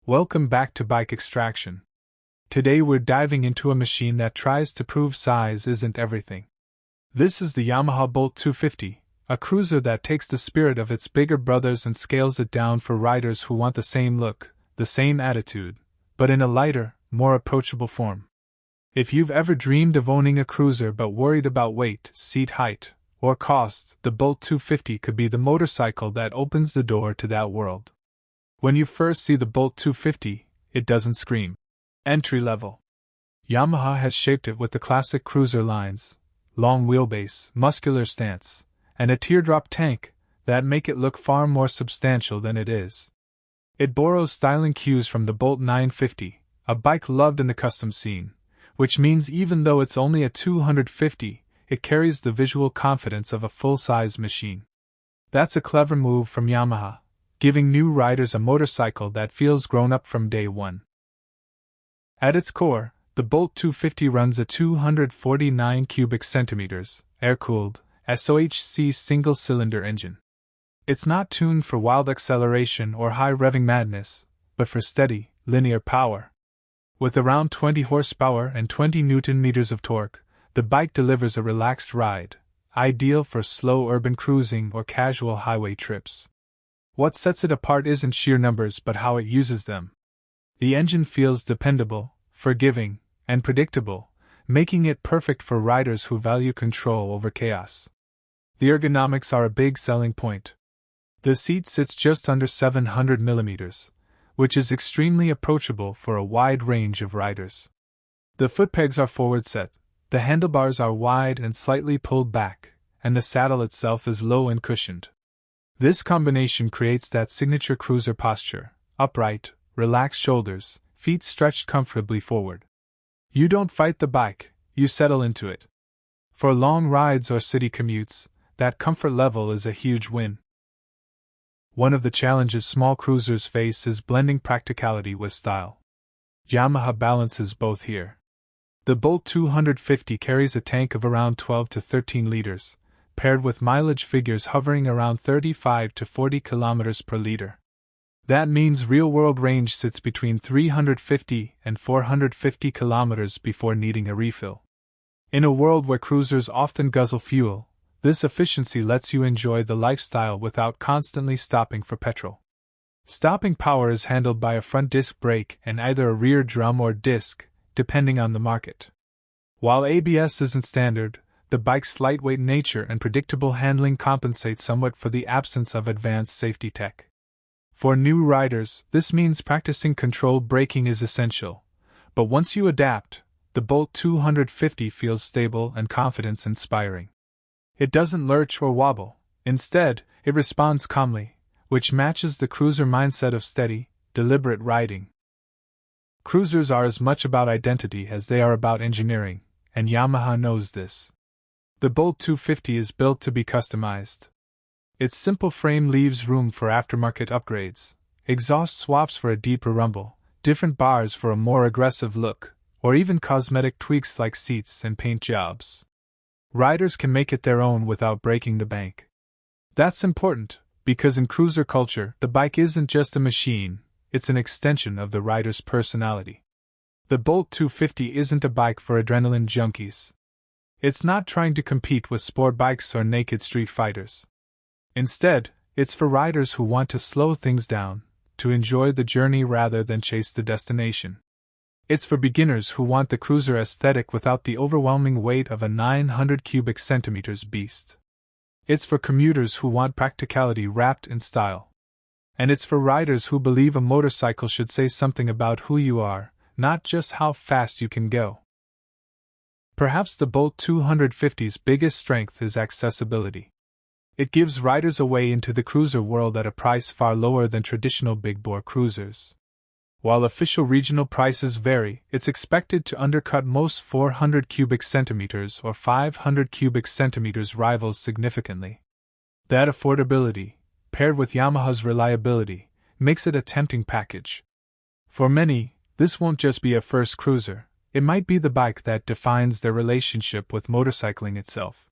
Welcome back to Bike Extraction. Today we're diving into a machine that tries to prove size isn't everything. This is the Yamaha Bolt 250, a cruiser that takes the spirit of its bigger brothers and scales it down for riders who want the same look, the same attitude, but in a lighter, more approachable form. If you've ever dreamed of owning a cruiser but worried about weight, seat height, or cost, the Bolt 250 could be the motorcycle that opens the door to that world. When you first see the Bolt 250, it doesn't scream entry level. Yamaha has shaped it with the classic cruiser lines, long wheelbase, muscular stance, and a teardrop tank that make it look far more substantial than it is. It borrows styling cues from the Bolt 950, a bike loved in the custom scene, which means even though it's only a 250, it carries the visual confidence of a full-size machine. That's a clever move from Yamaha, giving new riders a motorcycle that feels grown up from day one. At its core, the Bolt 250 runs a 249 cubic centimeters, air-cooled, SOHC single-cylinder engine. It's not tuned for wild acceleration or high revving madness, but for steady, linear power. With around 20 horsepower and 20 Nm of torque, the bike delivers a relaxed ride, ideal for slow urban cruising or casual highway trips. What sets it apart isn't sheer numbers but how it uses them. The engine feels dependable, forgiving, and predictable, making it perfect for riders who value control over chaos. The ergonomics are a big selling point. The seat sits just under 700 mm, which is extremely approachable for a wide range of riders. The foot pegs are forward set, the handlebars are wide and slightly pulled back, and the saddle itself is low and cushioned. This combination creates that signature cruiser posture, upright, relaxed shoulders, feet stretched comfortably forward. You don't fight the bike, you settle into it. For long rides or city commutes, that comfort level is a huge win. One of the challenges small cruisers face is blending practicality with style. Yamaha balances both here. The Bolt 250 carries a tank of around 12 to 13 liters, paired with mileage figures hovering around 35 to 40 kilometers per liter. That means real-world range sits between 350 and 450 kilometers before needing a refill. In a world where cruisers often guzzle fuel, this efficiency lets you enjoy the lifestyle without constantly stopping for petrol. Stopping power is handled by a front disc brake and either a rear drum or disc, depending on the market. While ABS isn't standard, the bike's lightweight nature and predictable handling compensate somewhat for the absence of advanced safety tech. For new riders, this means practicing controlled braking is essential, but once you adapt, the Bolt 250 feels stable and confidence-inspiring. It doesn't lurch or wobble, instead, it responds calmly, which matches the cruiser mindset of steady, deliberate riding. Cruisers are as much about identity as they are about engineering, and Yamaha knows this. The Bolt 250 is built to be customized. Its simple frame leaves room for aftermarket upgrades, exhaust swaps for a deeper rumble, different bars for a more aggressive look, or even cosmetic tweaks like seats and paint jobs. Riders can make it their own without breaking the bank. That's important, because in cruiser culture, the bike isn't just a machine, it's an extension of the rider's personality. The Bolt 250 isn't a bike for adrenaline junkies. It's not trying to compete with sport bikes or naked street fighters. Instead, it's for riders who want to slow things down, to enjoy the journey rather than chase the destination. It's for beginners who want the cruiser aesthetic without the overwhelming weight of a 900 cubic centimeters beast. It's for commuters who want practicality wrapped in style. And it's for riders who believe a motorcycle should say something about who you are, not just how fast you can go. Perhaps the Bolt 250's biggest strength is accessibility. It gives riders a way into the cruiser world at a price far lower than traditional big-bore cruisers. While official regional prices vary, it's expected to undercut most 400 cubic centimeters or 500 cubic centimeters rivals significantly. That affordability, paired with Yamaha's reliability, makes it a tempting package. For many, this won't just be a first cruiser, it might be the bike that defines their relationship with motorcycling itself.